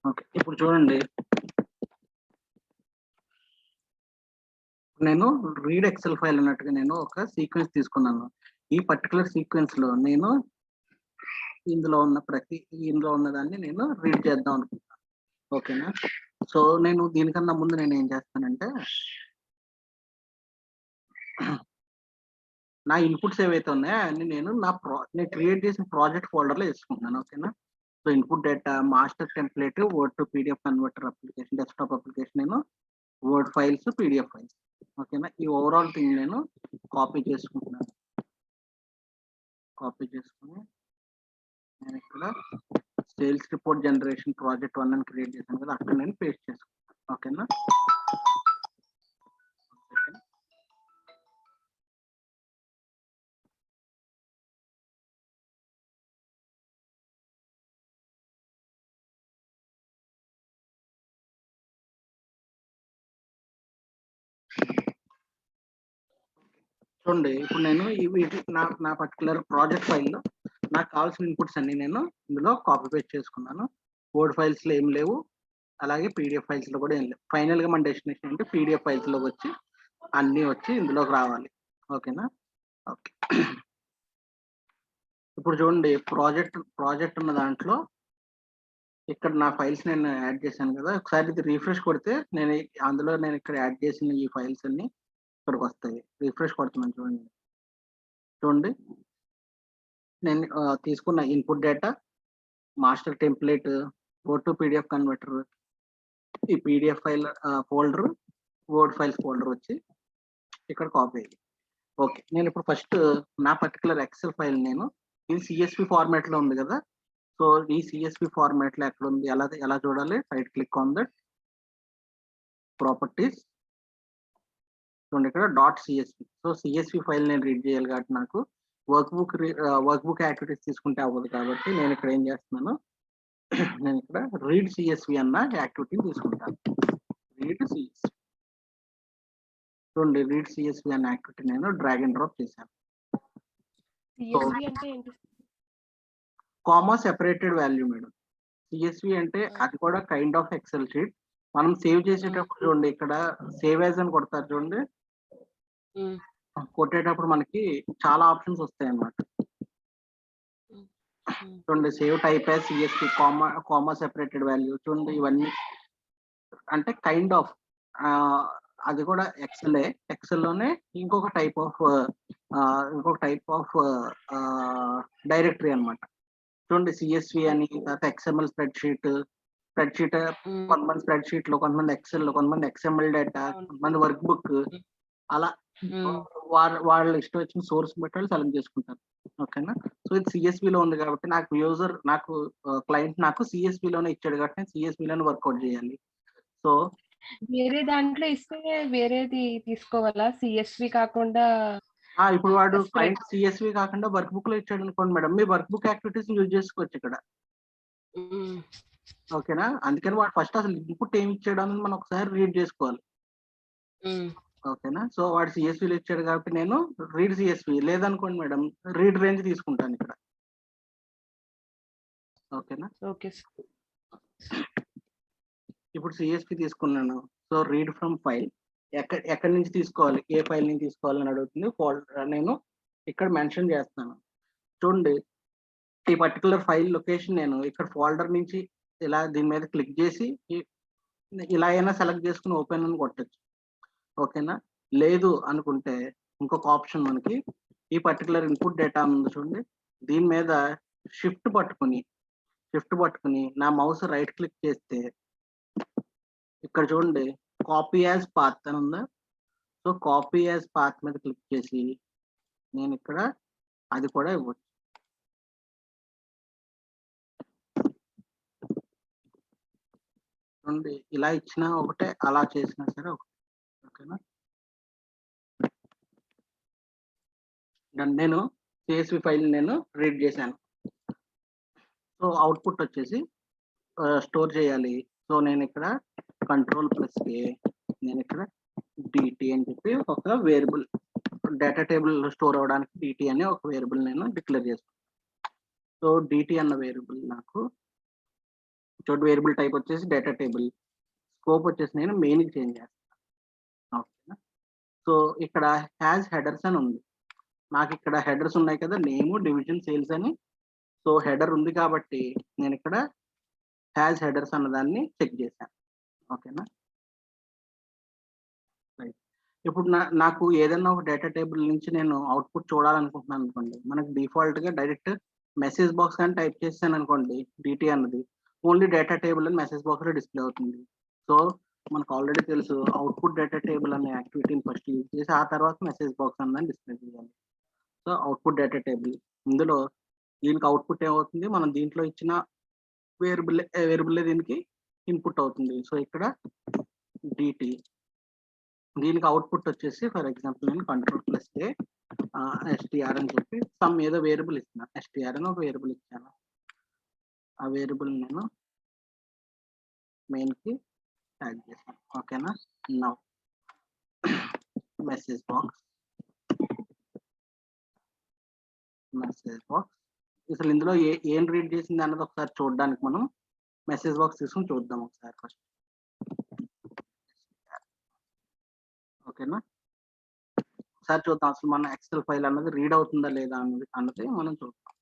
Okay, ఇప్పుడు చూడండి, నేను రీడ్ ఎక్సెల్ ఫైల్ అన్నట్టుగా నేను ఒక సీక్వెన్స్ తీసుకున్నాను. ఈ పర్టికులర్ సీక్వెన్స్ లో నేను ఇందులో ఉన్న దాన్ని నేను రీడ్ చేద్దాం అనుకుంటున్నాను. ఓకేనా? సో నేను దీనికన్నా ముందు నేను ఏం చేస్తానంటే, నా ఇన్పుట్స్ ఏవైతే ఉన్నాయో అన్ని నేను నేను క్రియేట్ చేసిన ప్రాజెక్ట్ ఫోల్డర్లో వేసుకుంటున్నాను. ఓకేనా? So input data, master template, word to PDF converter application, desktop application, నేను వర్డ్ ఫైల్స్, పీడిఎఫ్ ఫైల్స్. ఓకేనా? ఈ ఓవరాల్ థింగ్ నేను కాపీ చేసుకుంటున్నాను. కాపీ చేసుకుని నేను ఇక్కడ సేల్స్ రిపోర్ట్ జనరేషన్ ప్రాజెక్ట్ 1 అని క్రియేట్ చేశాను కదా, అక్కడ నేను పేస్ట్ చేసుకుంటాను. ఓకేనా? చూడండి, ఇప్పుడు నేను నా పర్టికులర్ ప్రాజెక్ట్ ఫైల్లో నాకు కావాల్సిన ఇన్పుట్స్ అన్ని నేను ఇందులో కాపీ పేస్ట్ చేసుకున్నాను. వర్డ్ ఫైల్స్ లో ఏం లేవు, అలాగే పీడిఎఫ్ ఫైల్స్ లో కూడా ఏం లేవు. ఫైనల్ గా మన డెస్టినేషన్ అంటే పీడిఎఫ్ ఫైల్స్ లోకి వచ్చి అన్ని వచ్చి ఇందులోకి రావాలి. ఓకేనా? ఓకే, ఇప్పుడు చూడండి, ప్రాజెక్ట్ ఉన్న దాంట్లో ఇక్కడ నా ఫైల్స్ నేను యాడ్ చేశాను కదా, ఒకసారి ఇది రీఫ్రెష్ కొడితే నేను ఇక్కడ యాడ్ చేసిన ఈ ఫైల్స్ అన్ని ఇక్కడికి వస్తాయి. రీఫ్రెష్ కొడుతున్నాను, చూడండి నేను తీసుకున్న input data, master template, word to PDF converter, ఈ PDF file folder, word files folder వచ్చి ఇక్కడ కాపీ అయ్యింది. ఓకే, నేను ఇప్పుడు ఫస్ట్ నా పర్టికులర్ ఎక్సెల్ ఫైల్ నేను ఇది సిఎస్పి ఫార్మాట్ లో ఉంది కదా, సో ఈ సిఎస్పి ఫార్మాట్ లో ఎక్కడ ఉంది, ఎలా చూడాలి? Right click on that, properties, చూడండి ఇక్కడ dot CSP. So CSP file నేను రీడ్ చేయాలి కాబట్టి నాకు వర్క్ బుక్ యాక్టివిటీస్ తీసుకుంటే అవ్వదు కాబట్టి నేను ఇక్కడ ఏం చేస్తున్నాను, నేను ఇక్కడ రీడ్ సిఎస్వి అన్న యాక్టివిటీని తీసుకుంటాను. రీడ్ సిఎస్వి, చూడండి రీడ్ సిఎస్వి అన్న యాక్టివిటీ నేను డ్రాగ్ అండ్ డ్రాప్ చేశాను. Comma separated value madam. CSV అంటే అది కూడా కైండ్ ఆఫ్ ఎక్సెల్ షీట్. మనం సేవ్ చేసేటప్పుడు చూడండి, ఇక్కడ సేవ్ యాజ్ అని కొడతారు చూడండి, కొట్టేటప్పుడు మనకి చాలా ఆప్షన్స్ వస్తాయి అన్నమాట. చూడండి, save type as CSV, comma separated value, చూడండి ఇవన్నీ అంటే కైండ్ ఆఫ్ అది కూడా ఎక్సెల్ లోనే ఇంకొక టైప్ ఆఫ్ డైరెక్టరీ అన్నమాట. చూడండి సిఎస్వి అని, ఎక్స్ఎంఎల్ స్ప్రెడ్ షీట్ కొంతమంది స్ప్రెడ్ షీట్ లో, కొంతమంది ఎక్సెల్ లో, కొంతమంది ఎక్స్ఎంఎల్ డేటా, కొంతమంది వర్క్ బుక్, అలా వాళ్ళ ఇష్టం వచ్చిన సోర్స్ బట్టి సెలెక్ట్ చేసుకుంటారు. ఓకేనా? సో ఇది సిఎస్వి లో ఉంది కాబట్టి నాకు క్లయింట్ నాకు సిఎస్వి లోనే ఇచ్చాడు కాబట్టి నేను సిఎస్వి లోనే వర్కౌట్ చేయాలి. సో వేరే దాంట్లో ఇస్తే వేరేది తీసుకోవాలా, సిఎస్వి కాకుండా? ఇప్పుడు వాడు క్లయింట్ సిఎస్వి కాకుండా వర్క్ బుక్ లో ఇచ్చాడు అనుకోండి మేడం, మీ వర్క్ బుక్ యాక్టివిటీస్ యూజ్ చేసుకోవచ్చు ఇక్కడ. ఓకేనా? అందుకని వాడు ఫస్ట్ అసలు ఇన్పుట్ ఏమి ఇచ్చాడు అని మనం ఒకసారి రీడ్ చేసుకోవాలి. ఓకేనా? సో వాడు సిఎస్విలో ఇచ్చాడు కాబట్టి నేను రీడ్ సిఎస్వి, లేదనుకోండి మేడం రీడ్ రేంజ్ తీసుకుంటాను ఇక్కడ. ఓకేనా? ఓకే, ఇప్పుడు సిఎస్పి తీసుకున్నాను. సో రీడ్ ఫ్రమ్ ఫైల్, ఎక్కడి నుంచి తీసుకోవాలి, ఏ ఫైల్ నుంచి తీసుకోవాలని అడుగుతుంది. ఫోల్డర్ నేను ఇక్కడ మెన్షన్ చేస్తాను. చూడండి, ఈ పర్టికులర్ ఫైల్ లొకేషన్ నేను ఇక్కడ ఫోల్డర్ నుంచి ఇలా దీని మీద క్లిక్ చేసి ఇలా అయినా సెలెక్ట్ చేసుకుని ఓపెన్ అని కొట్టచ్చు. ఓకేనా? లేదు అనుకుంటే ఇంకొక ఆప్షన్ మనకి ఈ పర్టికులర్ ఇన్పుట్ డేటా ఉంది చూడండి, దీని మీద షిఫ్ట్ పట్టుకుని నా మౌస్ రైట్ క్లిక్ చేస్తే ఇక్కడ చూడండి కాపీ యాజ్ పాత్ అని ఉందా, సో కాపీ యాజ్ పాత్ మీద క్లిక్ చేసి నేను ఇక్కడ అది కూడా ఇవ్వచ్చు. చూడండి, ఇలా ఇచ్చినా ఒకటే, అలా చేసినా సరే ఒకటే. ఓకేనా? నేను సిఎస్వి ఫైల్ నేను రీడ్ చేశాను. సో అవుట్పుట్ వచ్చేసి స్టోర్ చేయాలి. సో నేను ఇక్కడ Ctrl+A, నేను ఇక్కడ డిటి అని చెప్పి ఒక వేరియబుల్, డేటా టేబుల్ స్టోర్ అవ్వడానికి డిటి అనే ఒక వేరియబుల్ నేను డిక్లేర్ చేసుకున్నాను. సో డిటి అన్న వేరియబుల్ నాకు చూడండి వేరియబుల్ టైప్ వచ్చేసి డేటా టేబుల్, స్కోప్ వచ్చేసి నేను మెయిన్కి చేంజ్ చేస్తాను. ఓకేనా. సో ఇక్కడ హ్యాస్ హెడర్స్ అని ఉంది. నాకు ఇక్కడ హెడర్స్ ఉన్నాయి కదా, నేమ్, డివిజన్, సేల్స్ అని. సో హెడర్ ఉంది కాబట్టి నేను ఇక్కడ హ్యాస్ హెడర్స్ అన్నదాన్ని చెక్ చేశాను. ఓకేనా. రైట్. ఇప్పుడు నాకు ఏదైనా ఒక డేటా టేబుల్ నుంచి నేను అవుట్పుట్ చూడాలనుకుంటున్నాను అనుకోండి, మనకు డిఫాల్ట్ గా డైరెక్ట్ మెసేజ్ బాక్స్ అని టైప్ చేశాను అనుకోండి, డిటి అన్నది ఓన్లీ డేటా టేబుల్ అని మెసేజ్ బాక్స్ లో డిస్ప్లే అవుతుంది. సో మనకు ఆల్రెడీ తెలుసు అవుట్పుట్ డేటా టేబుల్ అనే యాక్టివిటీని ఫస్ట్ యూజ్ చేసి ఆ తర్వాత మెసేజ్ బాక్స్ అన్నదాన్ని డిస్ప్లే చేయాలి. సో అవుట్పుట్ డేటా టేబుల్, ఇందులో దీనికి అవుట్పుట్ ఏమవుతుంది, మనం దీంట్లో ఇచ్చిన వేరియబుల్ దీనికి ఇన్పుట్ అవుతుంది. సో ఇక్కడ డిటి, దీనికి అవుట్పుట్ వచ్చేసి ఫర్ ఎగ్జాంపుల్ నేను Ctrl+A STR అని చెప్పి సమ్ ఏదో వేరియబుల్ ఇస్తున్నాను. STR అని ఒక వేరియబుల్ ఇచ్చాను. ఆ వేరియబుల్ నేను మెయిన్ కి ట్యాగ్ చేశాను. ఓకేనా. నౌ మెసేజ్ బాక్స్ అసలు ఇందులో ఏం రీడ్ చేసింది అన్నది ఒకసారి చూడడానికి మనం మెసేజ్ బాక్స్ తీసుకుని చూద్దాం ఒకసారి ఫస్ట్. ఓకేనా. ఒకసారి చూద్దాం అసలు మన ఎక్సెల్ ఫైల్ అన్నది రీడ్ అవుతుందా లేదా అన్నది మనం చూద్దాం.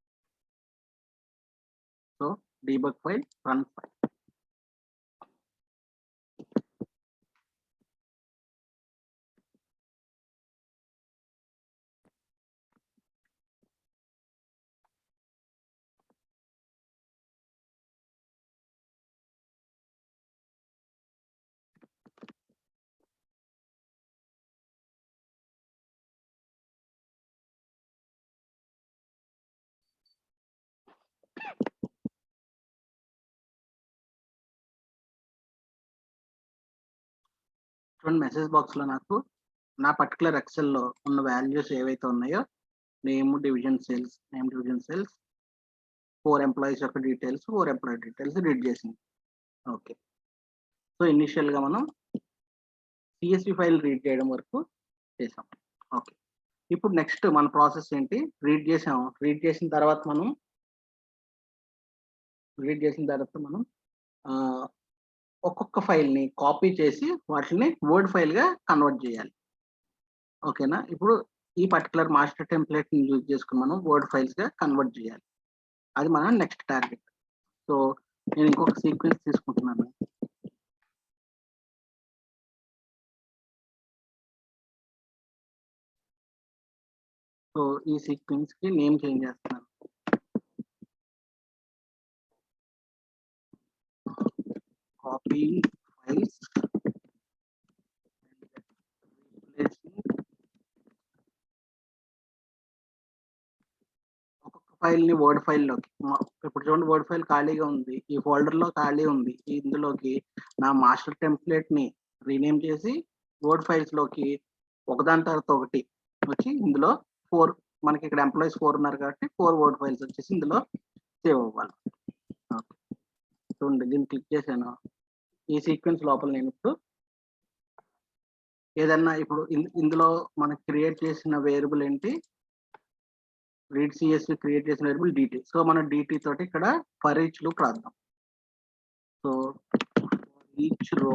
So debug file, run file. చూడండి మెసేజ్ బాక్స్ లో నాకు నా పర్టికులర్ ఎక్సెల్ లో ఉన్న వాల్యూస్ ఏవైతే ఉన్నాయో నేమ్, డివిజన్, సేల్స్, 4 ఎంప్లాయీస్ యొక్క డీటెయిల్స్, 4 ఎంప్లాయీ డీటెయిల్స్ రీడ్ చేసింది. ఓకే. సో ఇనిషియల్ గా మనం సిఎస్వి ఫైల్ రీడ్ చేయడం వరకు చేసాం. ఓకే. ఇప్పుడు నెక్స్ట్ మన ప్రాసెస్ ఏంటి, రీడ్ చేసిన తర్వాత మనం ఒక్కొక్క ఫైల్ ని కాపీ చేసి వాటిని వర్డ్ ఫైల్ గా కన్వర్ట్ చేయాలి. ఓకేనా. ఇప్పుడు ఈ పర్టికులర్ మాస్టర్ టెంప్లెట్ ని యూజ్ చేసుకుని మనం వర్డ్ ఫైల్స్ గా కన్వర్ట్ చేయాలి. అది మన నెక్స్ట్ టార్గెట్. సో నేను ఇంకొక సీక్వెన్స్ తీసుకుంటున్నాను. సో ఈ సీక్వెన్స్ కి నేమ్ చేంజ్ చేస్తున్నాను. కాపీ ఫైల్స్ ఒక్కొక్క ఫైల్ ని వర్డ్ ఫైల్ లోకి, ఇప్పుడు చూడండి వర్డ్ ఫైల్ ఖాళీగా ఉంది, ఈ ఫోల్డర్ లో ఖాళీ ఉంది, ఇందులోకి నా మాస్టర్ టెంప్లెట్ ని రీనేమ్ చేసి వర్డ్ ఫైల్స్ లోకి ఒకదాని తర్వాత ఒకటి వచ్చి ఇందులో 4, మనకి ఇక్కడ ఎంప్లాయీస్ 4 ఉన్నారు కాబట్టి 4 వర్డ్ ఫైల్స్ వచ్చేసి ఇందులో సేవ్ అవ్వాలి. చూడండి దీన్ని క్లిక్ చేశాను. ఈ సీక్వెన్స్ లోపల నేను ఇప్పుడు ఏదన్నా ఇప్పుడు ఇందులో మనకి క్రియేట్ చేసిన వేరియబుల్ ఏంటి, రీడ్ సిఎస్వి క్రియేట్ చేసిన వేరియబుల్ డిటి. సో మన డిటి తోటి ఇక్కడ ఫర్ ఈచ్ లూప్ రాద్దాం. So each row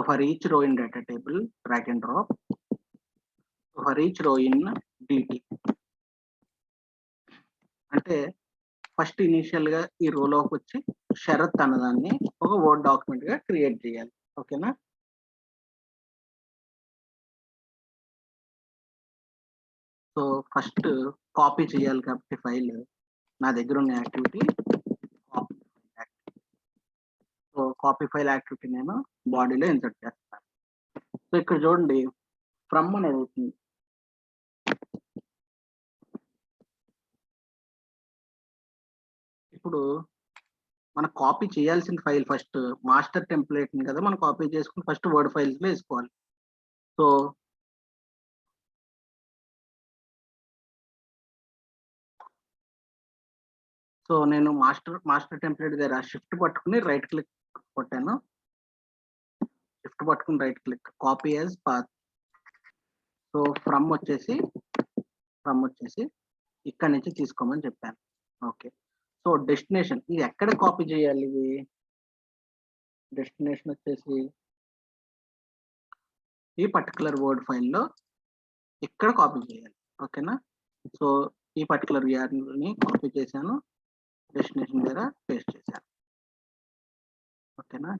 for each row in data table drag and drop for each row in DT. అంటే ఫస్ట్ ఇనిషియల్ గా ఈ రోలోకి వచ్చి షరత్ అన్నదాన్ని ఒక వర్డ్ డాక్యుమెంట్ గా క్రియేట్ చేయాలి. ఓకేనా. సో ఫస్ట్ కాపీ చేయాలి కాబట్టి ఫైల్ నా దగ్గర ఉన్న activity so copy file activity నేను బాడీలో ఇన్సర్ట్ చేస్తాను. సో ఇక్కడ చూడండి ఫ్రమ్ అని అడుగుతుంది. ఇప్పుడు మనం కాపీ చేయాల్సిన ఫైల్ ఫస్ట్ మాస్టర్ టెంప్లెట్ కదా మనం కాపీ చేసుకుని ఫస్ట్ వర్డ్ ఫైల్స్ లో వేసుకోవాలి. సో నేను మాస్టర్ టెంప్లెట్ దగ్గర షిఫ్ట్ పట్టుకుని రైట్ క్లిక్ కొట్టాను. షిఫ్ట్ పట్టుకుని right click copy as path. So from వచ్చేసి ఇక్కడ నుంచి తీసుకోమని చెప్పాను. ఓకే. సో డెస్టినేషన్ ఇది ఎక్కడ కాపీ చేయాలి? ఇది డెస్టినేషన్ వచ్చేసి ఈ పర్టికులర్ వర్డ్ ఫైల్లో ఇక్కడ కాపీ చేయాలి. ఓకేనా? సో ఈ పర్టికులర్ ని కాపీ చేశాను, డెస్టినేషన్ దగ్గర పేస్ట్ చేశాను. ఓకేనా?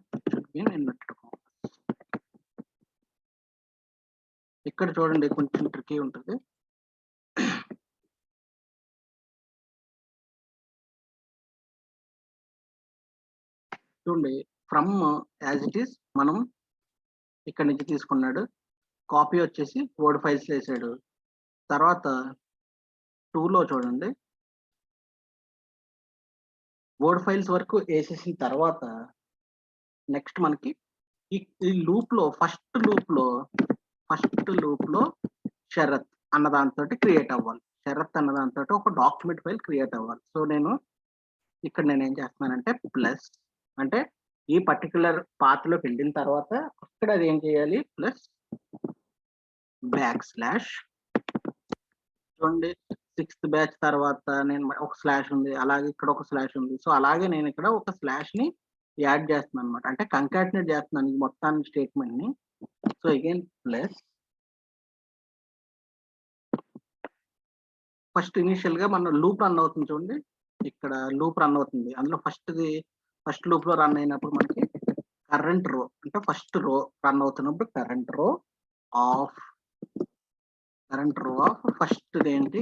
ఇక్కడ చూడండి కొంచెం ట్రికీ ఉంటుంది. చూడండి, ఫ్రమ్ యాజ్ ఇట్ ఈస్ మనం ఇక్కడ నుంచి తీసుకున్నాడు, కాపీ వచ్చేసి వర్డ్ ఫైల్స్ వేసాడు. తర్వాత 2లో చూడండి, వర్డ్ ఫైల్స్ వరకు వేసేసిన తర్వాత నెక్స్ట్ మనకి ఈ లూప్ లో ఫస్ట్ లూప్ లో షరత్ అన్న దాంతో క్రియేట్ అవ్వాలి. షరత్ అన్న దాంతో ఒక డాక్యుమెంట్ ఫైల్ క్రియేట్ అవ్వాలి. సో ఇక్కడ నేను ఏం చేస్తున్నానంటే ప్లస్ అంటే ఈ పర్టికులర్ పాత్ లోకి వెళ్ళిన తర్వాత అక్కడ అది ఏం చేయాలి, ప్లస్ /. చూడండి 6th బ్యాచ్ తర్వాత నేను ఒక స్లాష్ ఉంది, అలాగే ఇక్కడ ఒక స్లాష్ ఉంది. సో అలాగే నేను ఇక్కడ ఒక స్లాష్ ని యాడ్ చేస్తున్నాను అనమాట, అంటే కంకాటినేట్ చేస్తున్నాను ఈ మొత్తాన్ని స్టేట్మెంట్ ని. So again plus first initial గా మన లూప్ రన్ అవుతుంది. చూడండి ఇక్కడ లూప్ రన్ అవుతుంది, అందులో ఫస్ట్ లూప్ లో రన్ అయినప్పుడు మనకి కరెంట్ రో అంటే ఫస్ట్ రో రన్ అవుతున్నప్పుడు కరెంట్ రో ఆఫ్ ఫస్ట్ ఏంటి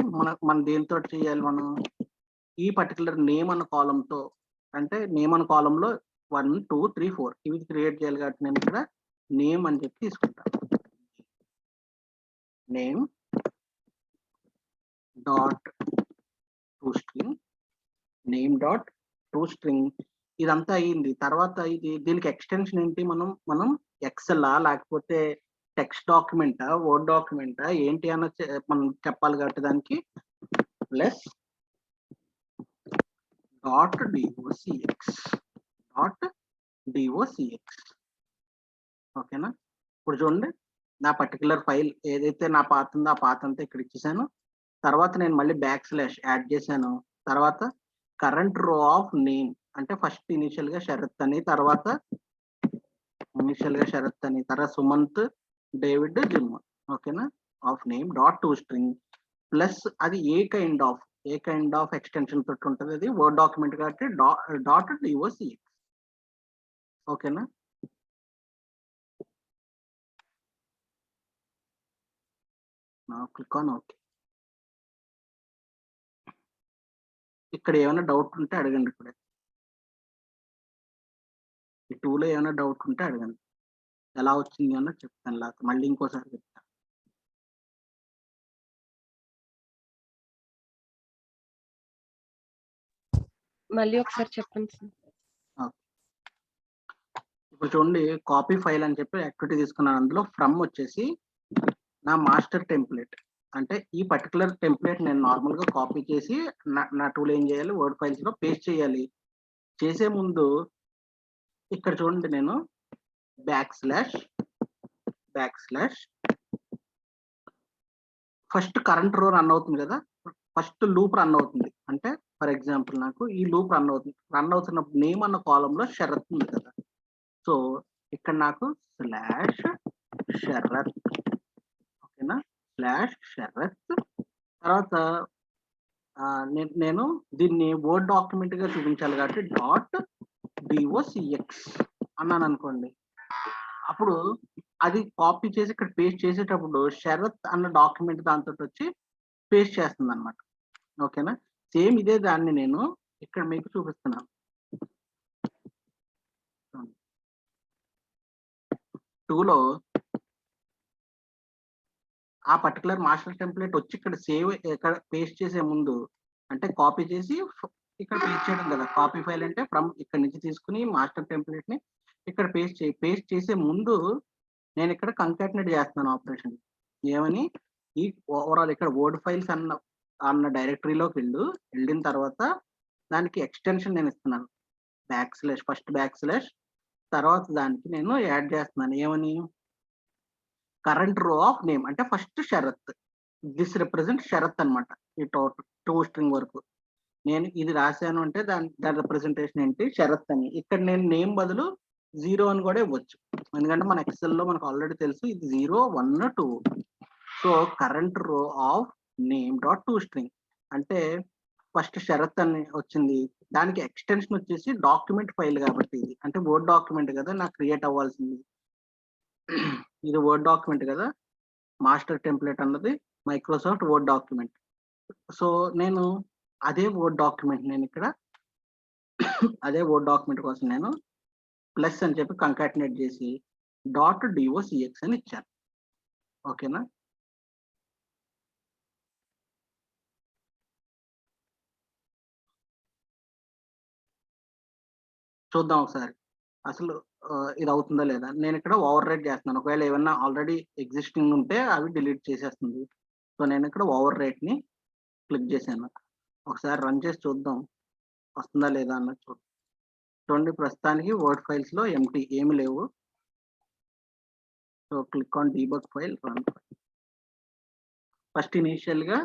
మన దేనితో చేయాలి, మనం ఈ పర్టికులర్ నేమ్ అన్న కాలం తో, అంటే నేమ్ అన్న కాలం లో 1 2 3 4 ఇవి క్రియేట్ చేయాలి. కాబట్టి నేను ఇక్కడ నేమ్ అని చెప్పి తీసుకుంటాను. నేమ్ డాట్ టు స్ట్రింగ్ ఇదంతా అయ్యింది. తర్వాత దీనికి ఎక్స్టెన్షన్ ఏంటి, మనం ఎక్సెల్ లేకపోతే టెక్స్ట్ డాక్యుమెంటా వర్డ్ డాక్యుమెంటా ఏంటి అన్న మనం చెప్పాలి. కాబట్టి దానికి ప్లస్ .docx. ఓకేనా? ఇప్పుడు చూడండి, నా పర్టికులర్ ఫైల్ ఏదైతే నా పాత్ ఉందో ఆ పాత్ అంతా ఇక్కడ ఇచ్చేసాను. తర్వాత నేను మళ్ళీ // యాడ్ చేశాను. తర్వాత కరెంట్ రో ఆఫ్ నేమ్ అంటే ఫస్ట్ ఇనిషియల్ గా షరత్ అని, తర్వాత సుమంత్ డేవిడ్ జిమ్. ఓకేనా? Of name dot to string plus అది ఏ కైండ్ ఆఫ్ ఎక్స్టెన్షన్ తోటి ఉంటుంది, అది వర్డ్ డాక్యుమెంట్ కాబట్టి .docx. ఓకేనా? Click on okay. ఇక్కడ ఏమైనా డౌట్ ఉంటే అడగండి. ఇక్కడ ఈ 2లో ఏమైనా డౌట్ ఉంటే అడగండి, ఎలా వచ్చింది అన్న చెప్తాను, లేకపోతే మళ్ళీ ఇంకోసారి చెప్తాను. మళ్ళీ ఒకసారి చెప్పండి సార్. ఇప్పుడు చూడండి, కాపీ ఫైల్ అని చెప్పి యాక్టివిటీ తీసుకున్నాను. అందులో ఫ్రమ్ వచ్చేసి నా మాస్టర్ టెంప్లెట్, అంటే ఈ పర్టికులర్ టెంప్లెట్ నేను నార్మల్ గా కాపీ చేసి నా టూల్ ఏం చేయాలి, వర్డ్ ఫైల్స్ లో పేస్ట్ చేయాలి. చేసే ముందు ఇక్కడ చూడండి, నేను // ఫస్ట్ కరెంట్ రో రన్ అవుతుంది కదా, ఫస్ట్ లూప్ రన్ అవుతుంది. అంటే ఫర్ ఎగ్జాంపుల్ నాకు ఈ లూప్ రన్ అవుతున్నప్పుడు నేమ్ అన్న కాలంలో షరత్ ఉంది కదా. సో ఇక్కడ నాకు /షరత్. ఓకేనా? /షరత్ తర్వాత నేను దీన్ని వర్డ్ డాక్యుమెంట్ గా చూపించాలి కాబట్టి .docx అన్నాను అనుకోండి. అప్పుడు అది కాపీ చేసి ఇక్కడ పేస్ట్ చేసేటప్పుడు షరత్ అన్న డాక్యుమెంట్ దాంతో వచ్చి పేస్ట్ చేస్తుంది అనమాట. ఓకేనా? సేమ్ ఇదే దాన్ని నేను ఇక్కడ మీకు చూపిస్తున్నాను. 2లో ఆ పర్టికులర్ మాస్టర్ టెంప్లెట్ వచ్చి ఇక్కడ ఇక్కడ పేస్ట్ చేసే ముందు, అంటే కాపీ చేసి ఇక్కడ పేస్ట్ చేయడం కదా. కాపీ ఫైల్ అంటే ఫ్రమ్ ఇక్కడ నుంచి తీసుకుని మాస్టర్ టెంప్లెట్ ని ఇక్కడ పేస్ట్ చేసే ముందు నేను ఇక్కడ కంకాటినేట్ చేస్తున్నాను ఆపరేషన్. ఏమని, ఈ ఓవరాల్ ఇక్కడ వర్డ్ ఫైల్స్ అన్న డైరెక్టరీలోకి వెళ్ళిన తర్వాత దానికి ఎక్స్టెన్షన్ నేను ఇస్తున్నాను ఫస్ట్ // తర్వాత దానికి నేను యాడ్ చేస్తున్నాను ఏమని, కరెంట్ రో ఆఫ్ నేమ్ అంటే ఫస్ట్ షరత్, దిస్ రిప్రజెంట్ షరత్ అనమాట. ఈ టూ స్ట్రింగ్ వరకు నేను ఇది రాశాను అంటే దాని రిప్రజెంటేషన్ ఏంటి, షరత్ అని. ఇక్కడ నేను నేమ్ బదులు 0 అని కూడా ఇవ్వచ్చు. ఎందుకంటే మన ఎక్సెల్ లో మనకు ఆల్రెడీ తెలుసు ఇది 0, 1, 2. So current row of name dot to string అంటే ఫస్ట్ షరత్ అని వచ్చింది. దానికి ఎక్స్టెన్షన్ వచ్చేసి డాక్యుమెంట్ ఫైల్ కాబట్టి ఇది అంటే వర్డ్ డాక్యుమెంట్ కదా నాకు క్రియేట్ అవ్వాల్సింది. ఇది వర్డ్ డాక్యుమెంట్ కదా, మాస్టర్ టెంప్లెట్ అన్నది మైక్రోసాఫ్ట్ వర్డ్ డాక్యుమెంట్. సో నేను అదే వర్డ్ డాక్యుమెంట్ నేను ఇక్కడ అదే వర్డ్ డాక్యుమెంట్ కోసం నేను ప్లస్ అని చెప్పి కంకాటినేట్ చేసి .docx అని ఇచ్చాను. ఓకేనా? చూద్దాం ఒకసారి అసలు ఇది అవుతుందా లేదా. నేను ఇక్కడ ఓవర్ రైట్ చేస్తున్నాను. ఒకవేళ ఏమన్నా ఆల్రెడీ ఎగ్జిస్టింగ్ ఉంటే అవి డిలీట్ చేసేస్తుంది. సో నేను ఇక్కడ ఓవర్ రైట్ ని క్లిక్ చేశాను. ఒకసారి రన్ చేసి చూద్దాం వస్తుందా లేదా అన్నది చూడండి. ప్రస్తుతానికి వర్డ్ ఫైల్స్ లో ఎంటీ ఏమి లేవు. So click on debug file, run. First initial గా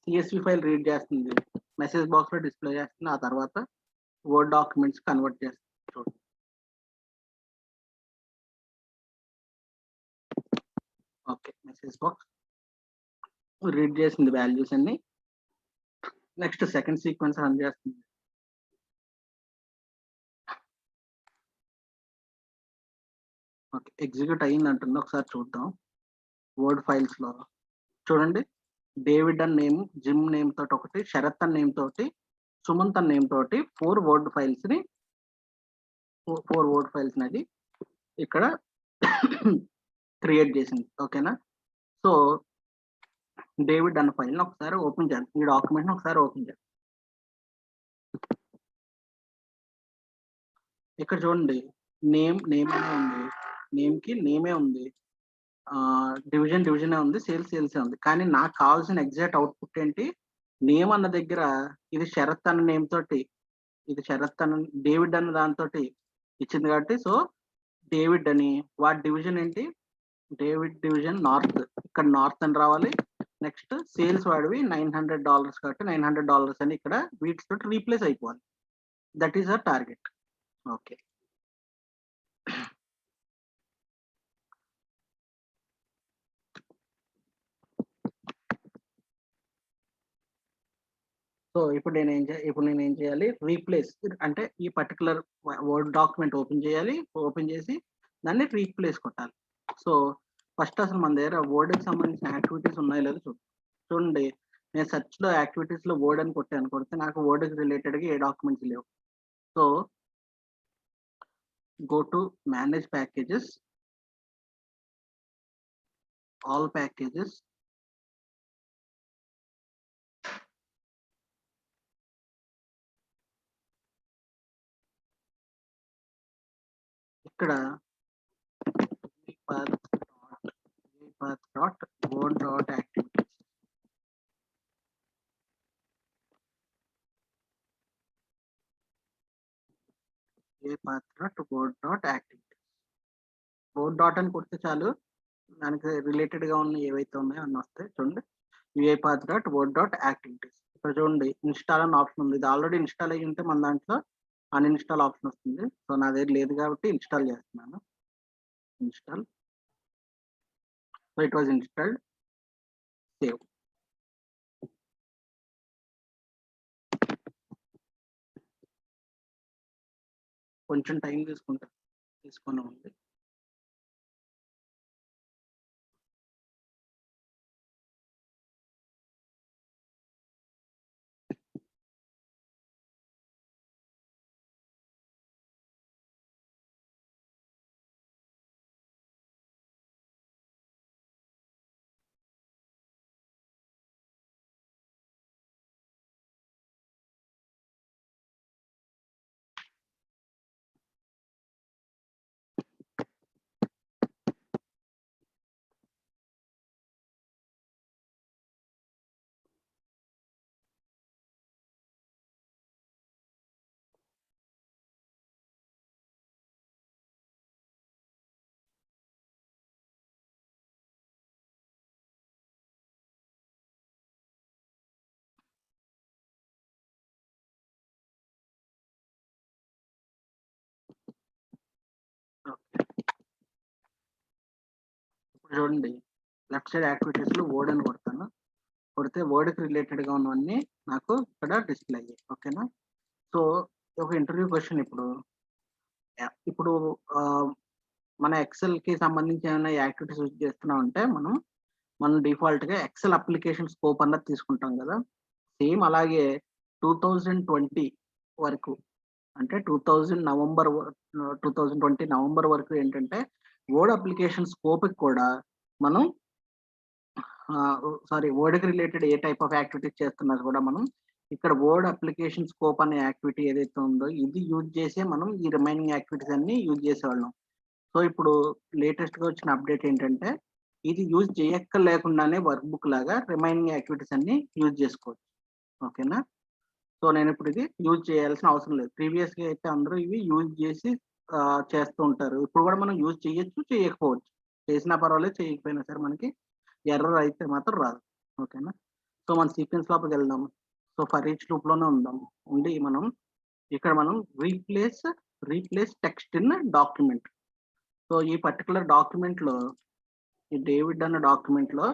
సిఎస్వి ఫైల్ రీడ్ చేస్తుంది, మెసేజ్ బాక్స్ లో డిస్ప్లే చేస్తుంది. ఆ తర్వాత వర్డ్ డాక్యుమెంట్స్ కన్వర్ట్ చేస్తుంది. చూడండి. ఓకే, మెసేజ్ బాక్స్ రీడ్ చేసింది వాల్యూస్ అన్ని. నెక్స్ట్ సెకండ్ సీక్వెన్స్ రన్ చేస్తుంది. ఓకే, ఎగ్జిక్యూట్ అయ్యింది అంటుంది. ఒకసారి చూద్దాం. వర్డ్ ఫైల్స్ లో చూడండి, డేవిడ్ అన్ నేమ్, జిమ్ నేమ్ తోటి ఒకటి, శరత్ అన్ నేమ్ తోటి, సుమంత్ అన్ నేమ్ తోటి 4 వర్డ్ ఫైల్స్ అది ఇక్కడ క్రియేట్ చేసింది. ఓకేనా? సో డేవిడ్ అన్న ఫైల్ ని ఒకసారి ఓపెన్ చేద్దాం. ఈ డాక్యుమెంట్ ని ఒకసారి ఓపెన్ చేద్దాం. ఇక్కడ చూడండి, నేమ్ అనే ఉంది, నేమ్ కి నేమే ఉంది, డివిజన్ ఉంది, సేల్స్ ఉంది. కానీ నాకు కావాల్సిన ఎగ్జాక్ట్ అవుట్పుట్ ఏంటి, నేమ్ అన్న దగ్గర ఇది శరత్ అన్న నేమ్ తోటి, ఇది శరత్ అన్న డేవిడ్ అన్న దాంతో ఇచ్చింది కాబట్టి సో డేవిడ్ అని, వాటి డివిజన్ ఏంటి, డేవిడ్ డివిజన్ నార్త్, ఇక్కడ నార్త్ అని రావాలి. నెక్స్ట్ సేల్స్ వాడివి $900 కాబట్టి $900 అని ఇక్కడ వీటితో రీప్లేస్ అయిపోవాలి. That is our target. Okay, so ఇప్పుడు నేను ఏం చేయాలి, రీప్లేస్ అంటే ఈ పర్టికులర్ వర్డ్ డాక్యుమెంట్ ఓపెన్ చేయాలి. ఓపెన్ చేసి దాన్ని రీప్లేస్ కొట్టాలి. సో ఫస్ట్ అసలు మన దగ్గర వర్డ్ కి సంబంధించిన యాక్టివిటీస్ ఉన్నాయో లేదో చూడండి. నేను సెర్చ్ లో యాక్టివిటీస్ లో వర్డ్ అని కొడితే నాకు వర్డ్ కి రిలేటెడ్ గా ఏ డాక్యుమెంట్స్ లేవు. So go to manage packages, all packages, ఇక్కడ word.activities, word.activities, word dot అని కొడితే చాలు, దానికి రిలేటెడ్ గా ఉన్న ఏవైతే ఉన్నాయో అన్నీ వస్తాయి. చూడండి, uipath.word.activities. ఇక్కడ చూడండి ఇన్స్టాల్ అన్న ఆప్షన్ ఉంది. ఇది ఆల్రెడీ ఇన్స్టాల్ అయ్యి ఉంటే మన దాంట్లో అన్ఇన్స్టాల్ ఆప్షన్ వస్తుంది. సో నా దగ్గర లేదు కాబట్టి ఇన్స్టాల్ చేస్తున్నాను. Install. So it was installed. Save. కొంచెం టైం తీసుకొని ఉంది. చూడండి లెఫ్ట్ సైడ్ యాక్టివిటీస్ లో వర్డ్ అని కొడతాను. కొడితే వర్డ్ కి రిలేటెడ్ గా ఉన్నవన్నీ నాకు ఇక్కడ డిస్ప్లే అయ్యాయి. ఓకేనా. సో ఒక ఇంటర్వ్యూ క్వశ్చన్ ఇప్పుడు మన ఎక్సెల్ కి సంబంధించి ఏమైనా యాక్టివిటీస్ యూజ్ చేస్తున్నాం అంటే మనం డిఫాల్ట్ గా ఎక్సెల్ అప్లికేషన్ స్కోప్ అన్నది తీసుకుంటాం కదా. సేమ్ అలాగే 2020 వరకు అంటే 2020 నవంబర్ వరకు ఏంటంటే వర్డ్ అప్లికేషన్ స్కోప్ కూడా మనం వర్డ్ కి related A type of activities చేస్తున్నారు కూడా మనం ఇక్కడ వర్డ్ అప్లికేషన్ స్కోప్ అనే యాక్టివిటీ ఏదైతే ఉందో ఇది యూజ్ చేసే మనం ఈ రిమైనింగ్ యాక్టివిటీస్ అన్ని యూజ్ చేసేవాళ్ళం. సో ఇప్పుడు లేటెస్ట్ గా వచ్చిన అప్డేట్ ఏంటంటే ఇది యూజ్ చేయక్కర్లేకుండానే వర్క్ బుక్ లాగా రిమైనింగ్ యాక్టివిటీస్ అన్ని యూజ్ చేసుకోవచ్చు. ఓకేనా. సో నేను ఇప్పుడు ఇది యూజ్ చేయాల్సిన అవసరం లేదు. ప్రీవియస్ గా అయితే అందరూ ఇవి యూజ్ చేసి చేస్తూ ఉంటారు. ఇప్పుడు కూడా మనం యూజ్ చేయొచ్చు, చేయకపోవచ్చు. చేసినా పర్వాలేదు, చేయకపోయినా సరే మనకి ఎర్రర్ అయితే మాత్రం రాదు. ఓకేనా. సో మన సీక్వెన్స్ లోపలికి వెళ్దాం. సో ఫర్ ఈచ్ లూప్ లోనే ఉండి మనం ఇక్కడ మనం replace text in document. So ఈ పర్టికులర్ డాక్యుమెంట్ లో ఈ డేవిడ్ అన్న డాక్యుమెంట్ లో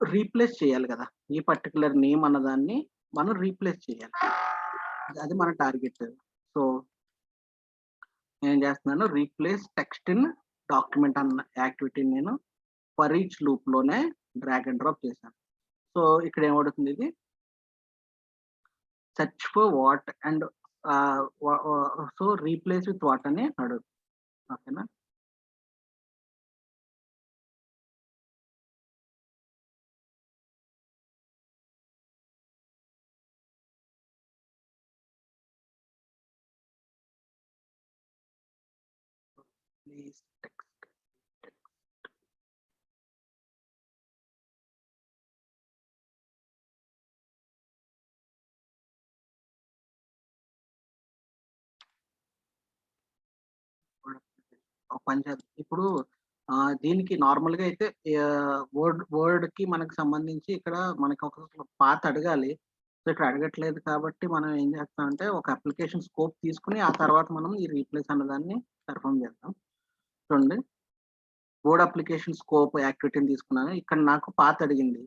రీప్లేస్ చేయాలి కదా. ఈ పర్టికులర్ నేమ్ అన్నదాన్ని మనం రీప్లేస్ చేయాలి. అది మన టార్గెట్. సో నేను చేస్తున్నాను రీప్లేస్ టెక్స్ట్ ఇన్ డాక్యుమెంట్ అన్న యాక్టివిటీని నేను ఫర్ ఈచ్ లూప్ లోనే డ్రాగ్ అండ్ డ్రాప్ చేశాను. సో ఇక్కడ ఏమవుతుంది, ఇది search for what and so replace with what అని అడుగుతుంది. ఓకేనా. Please text Panchayat. ఇప్పుడు దీనికి నార్మల్ గా అయితే వర్డ్ కి మనకు సంబంధించి ఇక్కడ మనకి ఒక పాత అడగాలి. సో ఇక్కడ అడగట్లేదు కాబట్టి మనం ఏం చేస్తామంటే ఒక అప్లికేషన్ స్కోప్ తీసుకుని ఆ తర్వాత మనం ఈ రీప్లేస్ అన్నదాన్ని పెర్ఫామ్ చేద్దాం. చూడండి వర్డ్ అప్లికేషన్ స్కోప్ యాక్టివిటీని తీసుకున్నాను. ఇక్కడ నాకు పాత అడిగింది.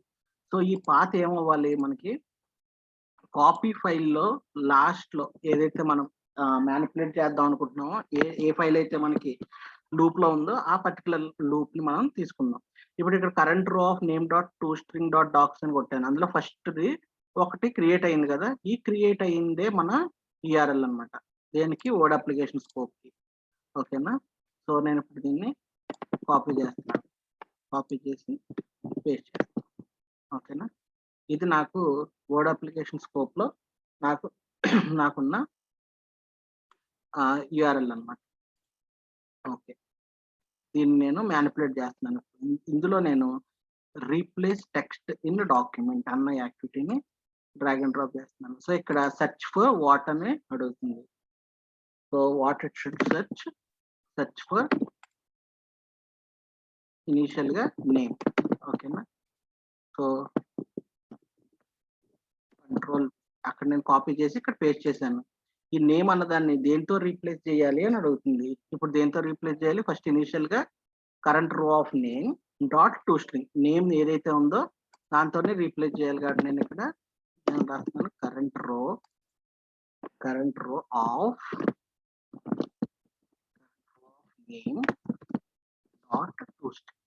సో ఈ పాత ఏమవ్వాలి, మనకి కాపీ ఫైల్లో లాస్ట్ లో ఏదైతే మనం మ్యానిపులేట్ చేద్దాం అనుకుంటున్నామో ఏ ఫైల్ అయితే మనకి లూప్ లో ఉందో ఆ పర్టికులర్ లూప్ ని మనం తీసుకుందాం. ఇప్పుడు ఇక్కడ current row of name dot to string dot docx అని కొట్టాను. అందులో ఫస్ట్ది ఒకటి క్రియేట్ అయింది కదా. ఈ క్రియేట్ అయిందే మన యూఆర్ఎల్ అన్నమాట. దేనికి, వర్డ్ అప్లికేషన్ స్కోప్ కి. ఓకేనా. సో నేను ఇప్పుడు దీన్ని కాపీ చేస్తాను. కాపీ చేసి పేస్ట్ చేస్తాను. ఓకేనా. ఇది నాకు వర్డ్ అప్లికేషన్ స్కోప్ లో నాకున్న యూఆర్ఎల్ అన్నమాట. ఓకే. దీన్ని నేను మ్యానిపులేట్ చేస్తున్నాను. ఇందులో నేను రీప్లేస్ టెక్స్ట్ ఇన్ డాక్యుమెంట్ అన్న యాక్టివిటీని డ్రాగ్ అండ్ డ్రాప్ చేస్తున్నాను. సో ఇక్కడ సెర్చ్ ఫర్ వాట్ అని అడుగుతుంది. So what it should search for initial గా నేమ్. ఓకేనా. సో కంట్రోల్ అక్కడ నేను కాపీ చేసి ఇక్కడ పేస్ట్ చేశాను. ఈ నేమ్ అన్నదాన్ని దేంతో రీప్లేస్ చేయాలి అని అడుగుతుంది. ఇప్పుడు దేంతో రీప్లేస్ చేయాలి, ఫస్ట్ ఇనిషియల్ గా current row of name dot to string, name ఏదైతే ఉందో దాంతోనే రీప్లేస్ చేయాలి. కాబట్టి నేను ఇక్కడ రాస్తున్నాను current row of name dot to string.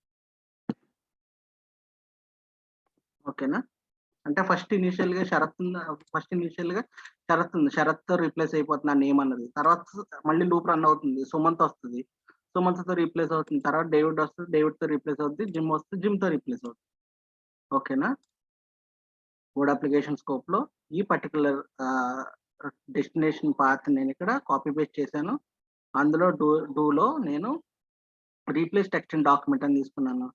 ఓకేనా. అంటే ఫస్ట్ ఇనిషియల్ గా షరత్ ఉంది. షరత్తో రీప్లేస్ అయిపోతుంది ఆ నేమ్ అన్నది. తర్వాత మళ్ళీ లూప్ రన్ అవుతుంది. సుమంత్ వస్తుంది, సుమంత్ తో రీప్లేస్ అవుతుంది. తర్వాత డేవిడ్ వస్తుంది, డేవిడ్ తో రీప్లేస్ అవుతుంది. జిమ్ వస్తుంది, జిమ్ తో రీప్లేస్ అవుతుంది. ఓకేనా. వర్డ్ అప్లికేషన్ స్కోప్ లో ఈ పర్టికులర్ డెస్టినేషన్ పాత్ నేను ఇక్కడ కాపీ పేస్ట్ చేశాను. అందులో డూలో నేను రీప్లేస్ టెక్స్ట్ ఇన్ డాక్యుమెంట్ అని తీసుకున్నాను.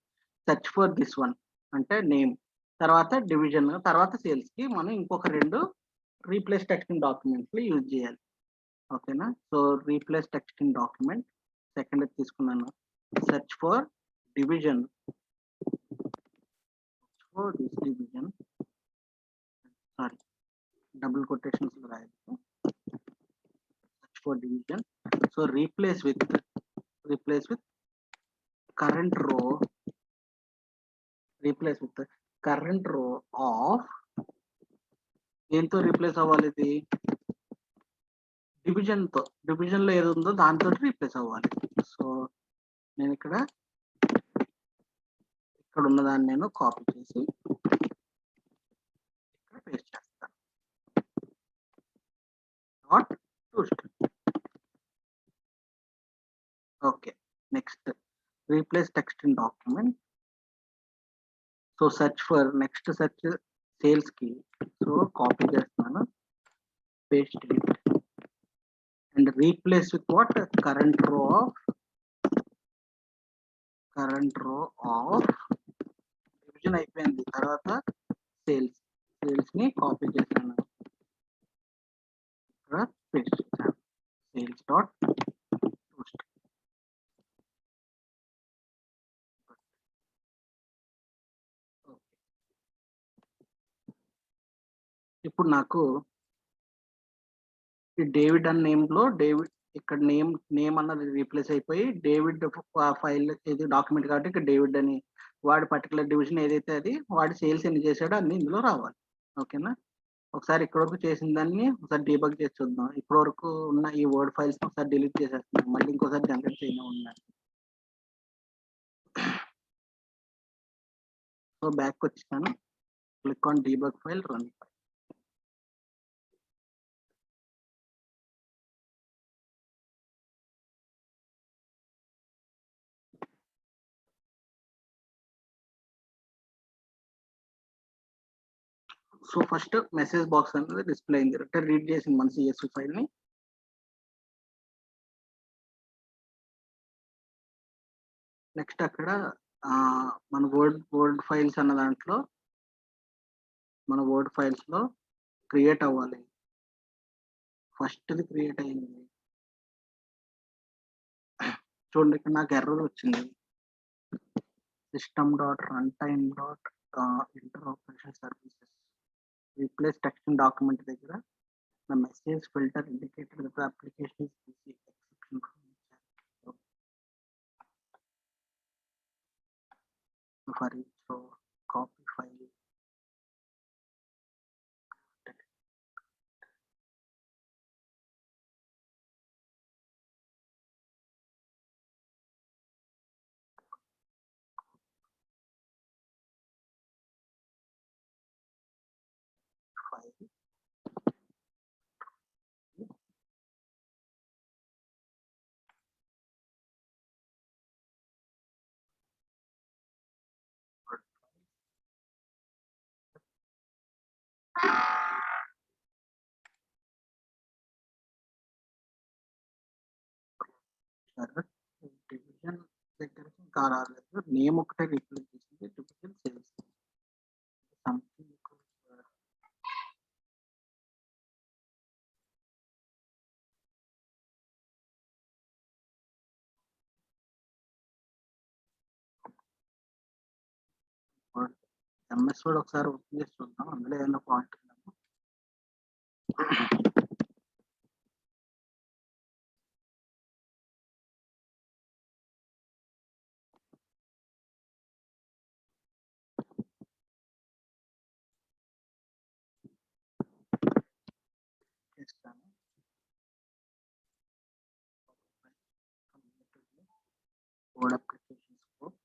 సెర్చ్ ఫర్ దిస్ వన్ అంటే నేమ్, తర్వాత డివిజన్, తర్వాత సేల్స్ కి మనం ఇంకొక 2 రీప్లేస్ టెక్స్ట్ ఇన్ డాక్యుమెంట్లు యూజ్ చేయాలి. ఓకేనా. So replace text in document second తీసుకున్నాను. Search for division, sorry double quotations లో రాయాలి. Search for division. So replace with current row దేంతో రీప్లేస్ అవ్వాలి ఇది? డివిజన్ లో ఏది ఉందో దాంతో రీప్లేస్ అవ్వాలి. సో నేను ఇక్కడ ఉన్నదాన్ని నేను కాపీ చేసి ఇక్కడ పేస్ట్ చేస్తాను. Not okay. Next replace text in document. So search for next search sales కి. సో కాపీ చేస్తున్నాను, paste it and replace with what? Current row of division అయిపోయింది. తర్వాత సేల్స్ ని కాపీ చేశాను, ఇక్కడ పేస్ట్ చేశాను. సేల్స్ డాట్ ఇప్పుడు నాకు ఈ డేవిడ్ అన్న నేమ్ లో ఇక్కడ నేమ్ అన్నది రీప్లేస్ అయిపోయి డేవిడ్ ఫైల్ ఇది డాక్యుమెంట్ కాబట్టి ఇక్కడ డేవిడ్ అని వాడి పర్టికులర్ డివిజన్ ఏదైతే అది వాడి సేల్స్ ఎన్ని చేశాడో అన్ని ఇందులో రావాలి. ఓకేనా? ఒకసారి ఇప్పటి వరకు చేసిన దాన్ని ఒకసారి డీబగ్ చేసి చూద్దాం. ఇప్పటి వరకు ఉన్న ఈ వర్డ్ ఫైల్స్ ఒకసారి డిలీట్ చేసేస్తున్నాం, మళ్ళీ ఇంకోసారి జనరేట్ చేయడం ఉన్నాయి. సో బ్యాక్ వచ్చాను, click on debug file, run file. So first message box అనేది డిస్ప్లే అయింది, అంటే రీడ్ చేసింది మన CSV ఫైల్ ని. నెక్స్ట్ అక్కడ మన వర్డ్ ఫైల్స్ అన్న దాంట్లో మన వర్డ్ ఫైల్స్ లో క్రియేట్ అవ్వాలి. ఫస్ట్ది క్రియేట్ అయింది. చూడండి ఇక్కడ నాకు ఎర్రర్ వచ్చింది, system.runtime.interoperation replace text in document దగ్గర the message filter indicated that the application is busy exception for each. So copy file, division దగ్గరికి ఇంకా రాలేదు, నేమ్ ఒకటే రీప్లేస్ చేసింది, division sales something. MS word ఒకసారి ఓపెన్ చేసి చూద్దాం, అందులో ఏదైనా పాయింట్ ఉందేమో. చేస్తాను. Word application scope,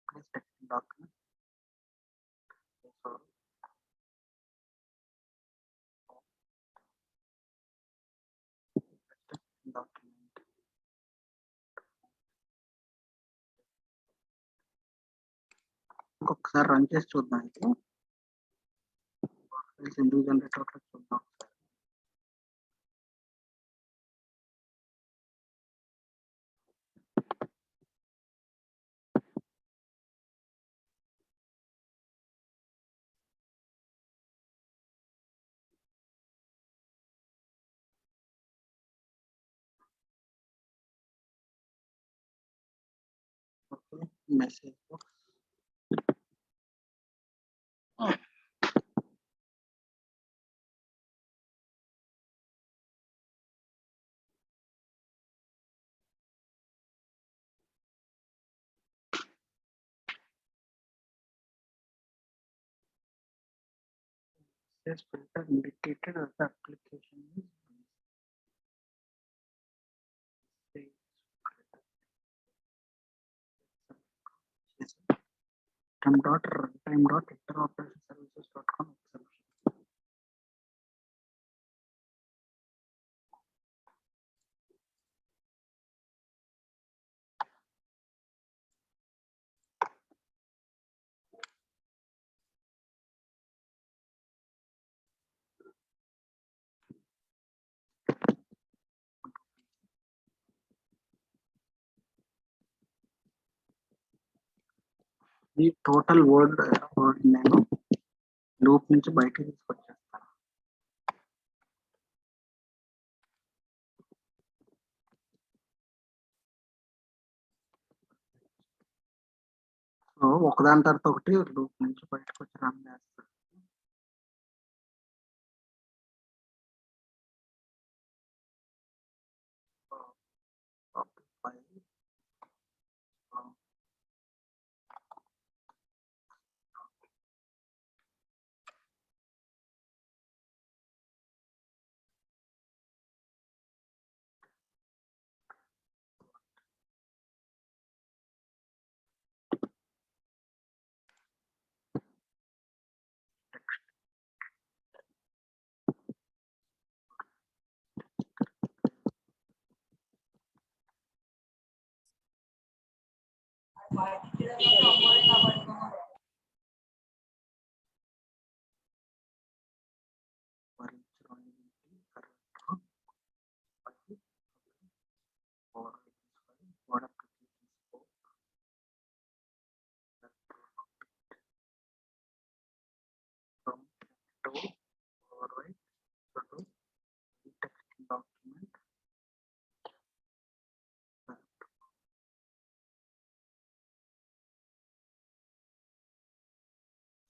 place text in document. So text in document. ఇంకొకసారి రన్ చేసి చూద్దాం, ఇది ఎందుకు జనరేట్ అవుతుందో చూద్దాం ఒకసారి. Okay, message box. Yes, filter indicated as the application is runtime.enter-operations-services.com exception. ఈ టోటల్ వర్డ్ నేను లూప్ నుంచి బయటకి తీసుకొచ్చేస్తాను. సో ఒకదాని తర్వాత ఒకటి లూప్ నుంచి బయటకు వచ్చి రన్ చేస్తాను.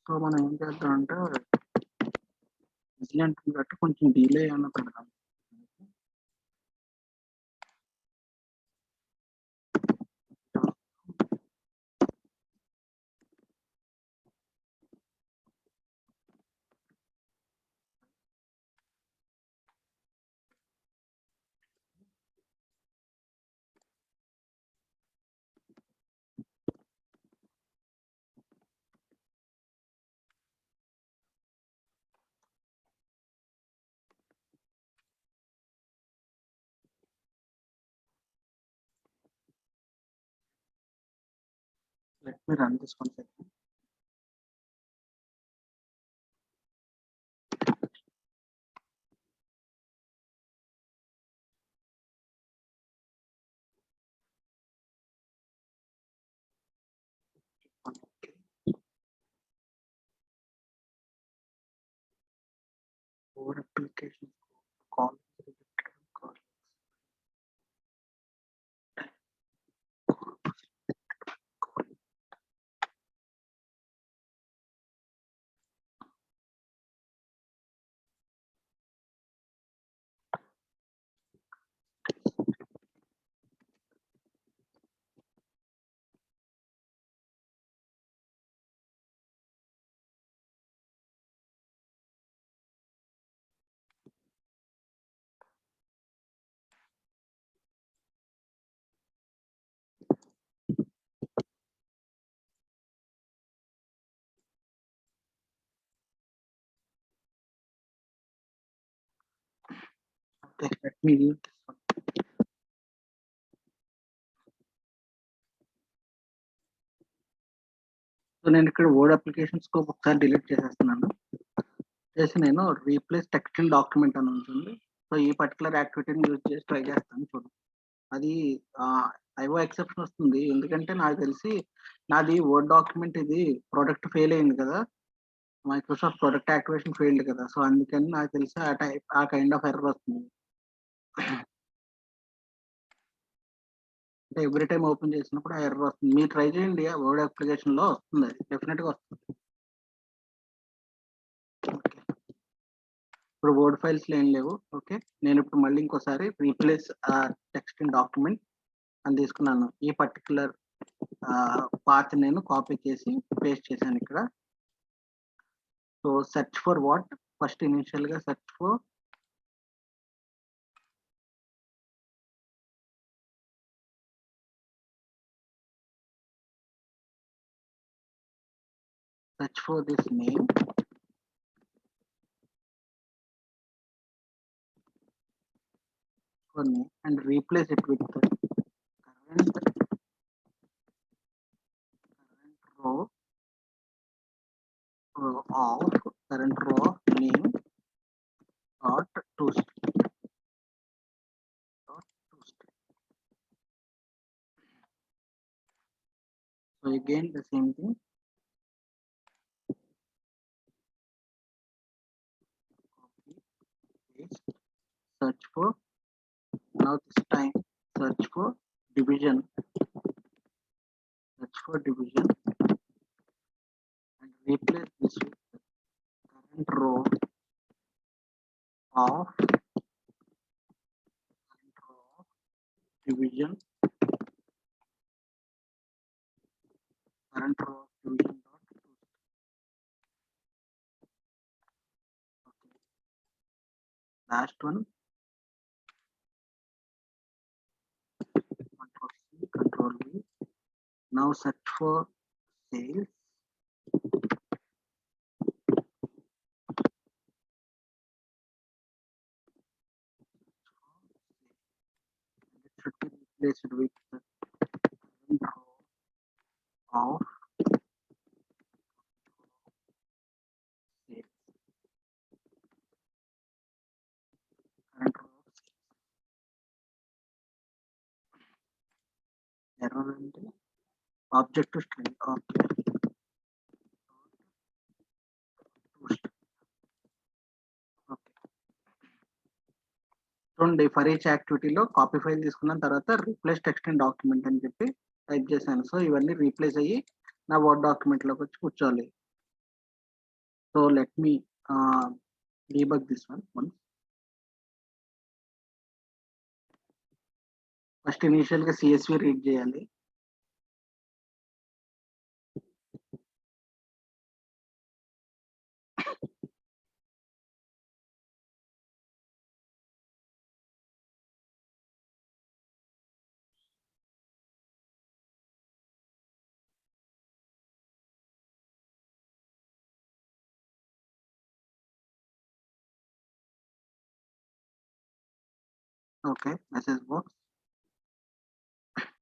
సో మనం ఏం చేద్దాం అంటే విజిలెంట్ బట్టి కొంచెం డిలే అన్న పెడదాం. Let me run this one second. Core application call. Okay, let me use this one. So నేను ఇక్కడ వర్డ్ అప్లికేషన్ స్కోప్ ఒకసారి డిలీట్ చేసేస్తున్నాను. చేసి నేను రీప్లేస్ టెక్స్ట్ అండ్ డాక్యుమెంట్ అని ఉంటుంది. సో ఈ పర్టికులర్ యాక్టివిటీని యూజ్ చేసి ట్రై చేస్తాను చూడండి. అది ఐఓ ఎక్సెప్షన్ వస్తుంది, ఎందుకంటే నాకు తెలిసి నాది వర్డ్ డాక్యుమెంట్ ఇది ప్రోడక్ట్ ఫెయిల్ అయింది కదా, మైక్రోసాఫ్ట్ ప్రొడక్ట్ యాక్టివేషన్ ఫెయిల్డ్ కదా, సో అందుకని నాకు తెలిసి ఆ కైండ్ ఆఫ్ ఎర్రర్ వస్తుంది. అంటే ఎవ్రీ టైం ఓపెన్ చేసినప్పుడు ఆ ఎర్రర్ వస్తుంది. మీరు ట్రై చేయండి, ఆ వర్డ్ అప్లికేషన్ లో వస్తుంది, అది డెఫినెట్ గా వస్తుంది. ఇప్పుడు వర్డ్ ఫైల్స్ ఏం లేవు. ఓకే, నేను ఇప్పుడు మళ్ళీ ఇంకోసారి రీప్లేస్ టెక్స్ట్ ఇన్ డాక్యుమెంట్ అని తీసుకున్నాను. ఈ పర్టికులర్ పాత్ నేను కాపీ చేసి పేస్ట్ చేశాను ఇక్కడ. So search for what first initial గా search for this name for name and replace it with the current row of current row of name dot toString dot toString. So again the same thing. Copy, paste, search for. Now this time search for division. Search for division and replace this with the current row of division, current row of division dot toString. Okay. Last one, Control C, Control V. Now search for sales. It should be replaced with the current row of sales. Current row of sales. Error అంటే object to string. Okay. Okay. చూడండి for each యాక్టివిటీలో copy file తీసుకున్న తర్వాత replace text and document అని చెప్పి type చేశాను. So ఇవన్నీ replace అయ్యి నా వర్డ్ డాక్యుమెంట్ లోకి వచ్చి కూర్చోవాలి. So let me debug this one once. First initial గా CSV రీడ్ చేయాలి. Okay, message box.